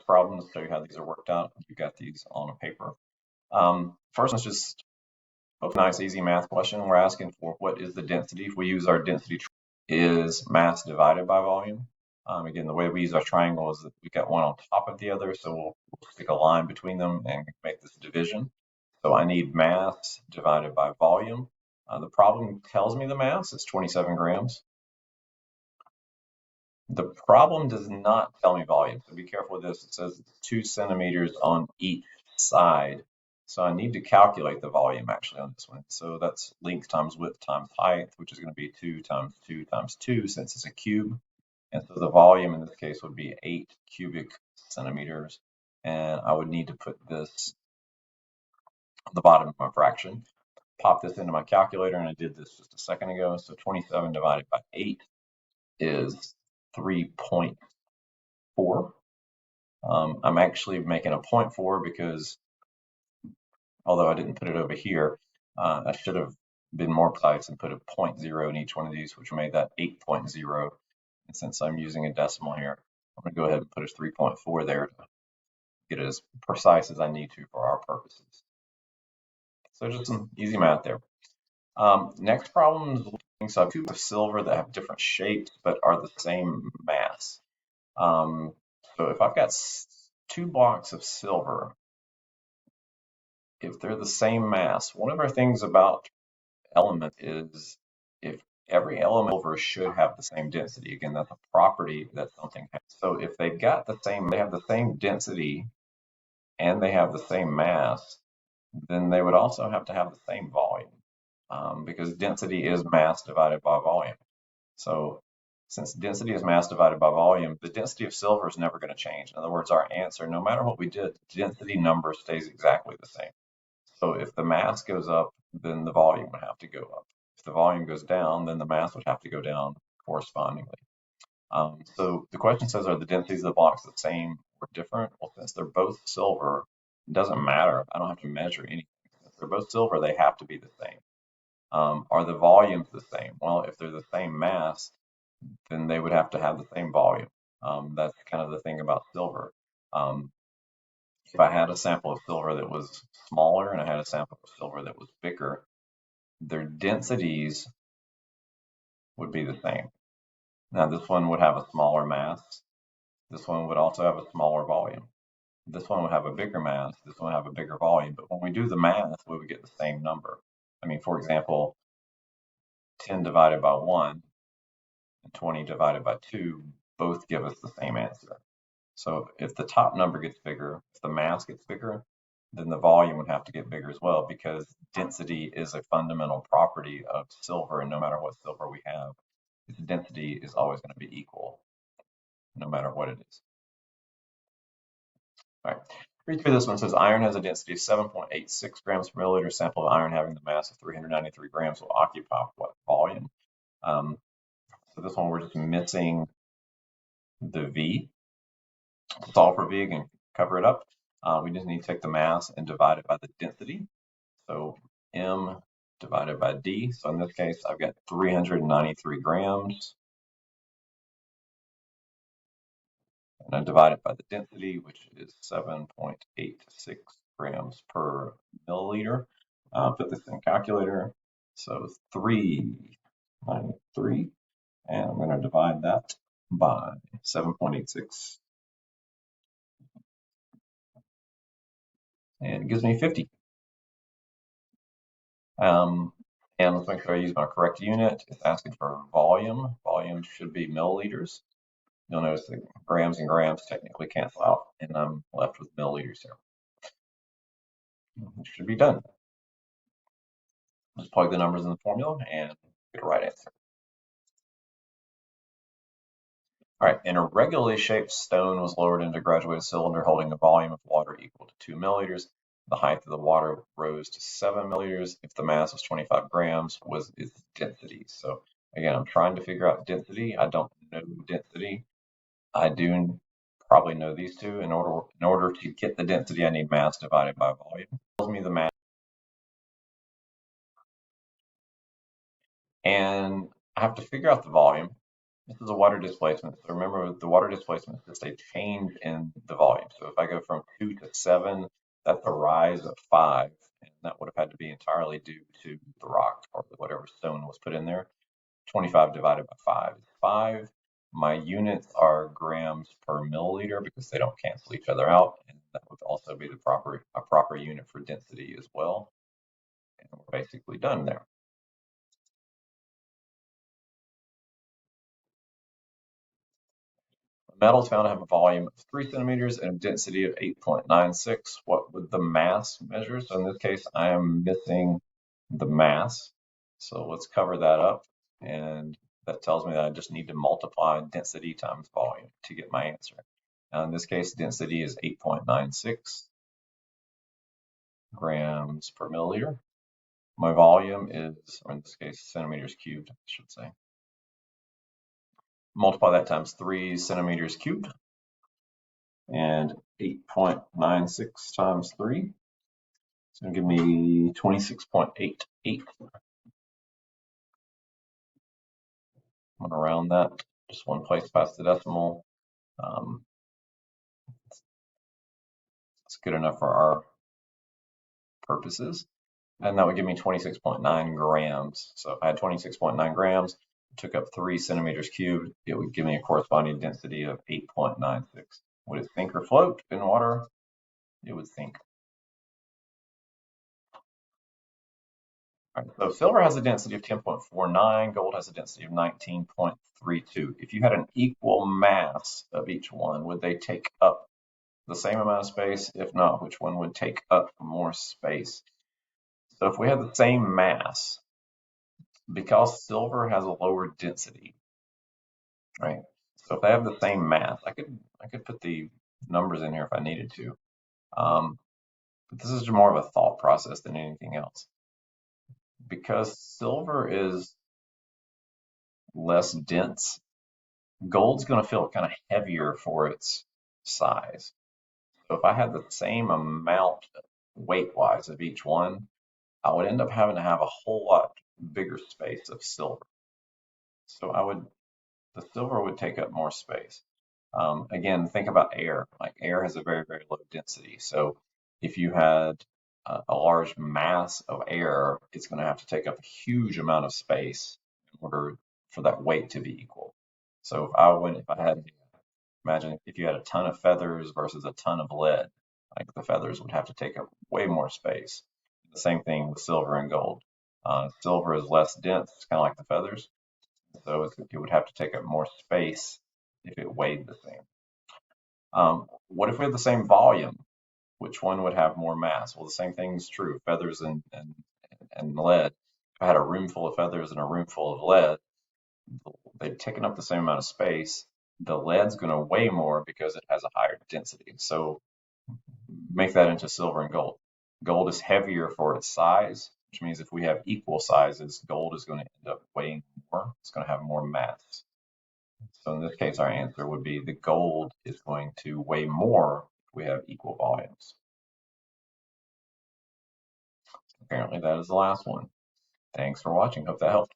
problem to show you how these are worked out. You got these on a paper. First one's just a nice, easy math question. We're asking for what is the density. If we use our density is mass divided by volume. Again, the way we use our triangle is that we got one on top of the other, so we'll stick a line between them and make this division. So I need mass divided by volume. The problem tells me the mass is 27 grams. The problem does not tell me volume, so be careful with this. It says 2 centimeters on each side. So I need to calculate the volume actually on this one. So that's length times width times height, which is going to be 2 times 2 times 2 since it's a cube. And so the volume in this case would be 8 cubic centimeters. And I would need to put this on the bottom of my fraction. Pop this into my calculator, and I did this just a second ago. So 27 divided by 8 is 3.4. I'm actually making a 0.4 because although I didn't put it over here, I should have been more precise and put a 0.0 in each one of these, which made that 8.0. And since I'm using a decimal here, I'm going to go ahead and put a 3.4 there to get it as precise as I need to for our purposes. So just some easy math there. Next problem is so I have cubes of silver that have different shapes but are the same mass. So if I've got 2 blocks of silver, if they're the same mass, one of our things about element is if every element of silver should have the same density. Again, that's a property that something has. So if they've got the same, they have the same density and they have the same mass, then they would also have to have the same volume because density is mass divided by volume. So since density is mass divided by volume, the density of silver is never going to change. In other words, our answer, no matter what we did, the density number stays exactly the same. So if the mass goes up, then the volume would have to go up. If the volume goes down, then the mass would have to go down correspondingly. So the question says, are the densities of the blocks the same or different? Well, since they're both silver, it doesn't matter. I don't have to measure anything. If they're both silver, they have to be the same. Are the volumes the same? Well, if they're the same mass, then they would have to have the same volume. That's kind of the thing about silver. If I had a sample of silver that was smaller and I had a sample of silver that was bigger, their densities would be the same. Now this one would have a smaller mass. This one would also have a smaller volume. This one would have a bigger mass. This one would have a bigger volume. But when we do the math, we would get the same number. I mean, for example, 10 divided by 1 and 20 divided by 2 both give us the same answer. So if the top number gets bigger, if the mass gets bigger, then the volume would have to get bigger as well because density is a fundamental property of silver, and no matter what silver we have, the density is always going to be equal, no matter what it is. All right, read through this one. It says iron has a density of 7.86 grams per milliliter. Sample of iron having the mass of 393 grams will occupy what volume? So this one we're just missing the V. To solve for V and cover it up, we just need to take the mass and divide it by the density. So M divided by D. So in this case, I've got 393 grams. And I divide it by the density, which is 7.86 grams per milliliter. Put this in a calculator. So 393. And I'm going to divide that by 7.86. And it gives me 50. And let's make sure I use my correct unit. It's asking for volume. Volume should be milliliters. You'll notice that grams and grams technically cancel out, and I'm left with milliliters here. It should be done. Just plug the numbers in the formula and get a right answer. All right, an irregularly shaped stone was lowered into a graduated cylinder holding a volume of water equal to 2 milliliters. The height of the water rose to 7 milliliters. If the mass was 25 grams, was its density? So again, I'm trying to figure out density. I don't know density. I do probably know these two. In order to get the density, I need mass divided by volume. It tells me the mass. And I have to figure out the volume. This is a water displacement. So remember, the water displacement is just a change in the volume. So if I go from 2 to 7, that's a rise of 5, and that would have had to be entirely due to the rock or whatever stone was put in there. 25 divided by 5 is 5. My units are grams per milliliter because they don't cancel each other out, and that would also be a proper unit for density as well. And we're basically done there. Metals found to have a volume of 3 centimeters and a density of 8.96. What would the mass measure? So in this case, I am missing the mass. So let's cover that up. And that tells me that I just need to multiply density times volume to get my answer. Now in this case, density is 8.96 grams per milliliter. My volume is, or in this case, centimeters cubed, I should say. Multiply that times 3 centimeters cubed. And 8.96 times 3. It's going to give me 26.88. I'm going to round that just one place past the decimal. It's good enough for our purposes. And that would give me 26.9 grams. So if I had 26.9 grams, took up 3 centimeters cubed, it would give me a corresponding density of 8.96. Would it sink or float in water? It would sink. Right, so silver has a density of 10.49, gold has a density of 19.32. If you had an equal mass of each one, would they take up the same amount of space? If not, which one would take up more space? So if we have the same mass, because silver has a lower density, right? So if they have the same mass, I could put the numbers in here if I needed to. But this is more of a thought process than anything else. Because silver is less dense, gold's going to feel kind of heavier for its size. So if I had the same amount weight-wise of each one, I would end up having to have a whole lot bigger space of silver. So the silver would take up more space. Again, think about air. Like air has a very, very low density. So if you had a large mass of air, it's going to have to take up a huge amount of space in order for that weight to be equal. So if I had, imagine if you had a ton of feathers versus a ton of lead, like the feathers would have to take up way more space. The same thing with silver and gold. Silver is less dense, it's kind of like the feathers, so it would have to take up more space if it weighed the same. What if we had the same volume? Which one would have more mass? Well, the same thing is true, feathers and lead. If I had a room full of feathers and a room full of lead, they've taken up the same amount of space. The lead's going to weigh more because it has a higher density. So make that into silver and gold. Gold is heavier for its size, which means if we have equal sizes, gold is going to end up weighing more. It's going to have more mass. So in this case, our answer would be the gold is going to weigh more if we have equal volumes. Apparently that is the last one. Thanks for watching. Hope that helped.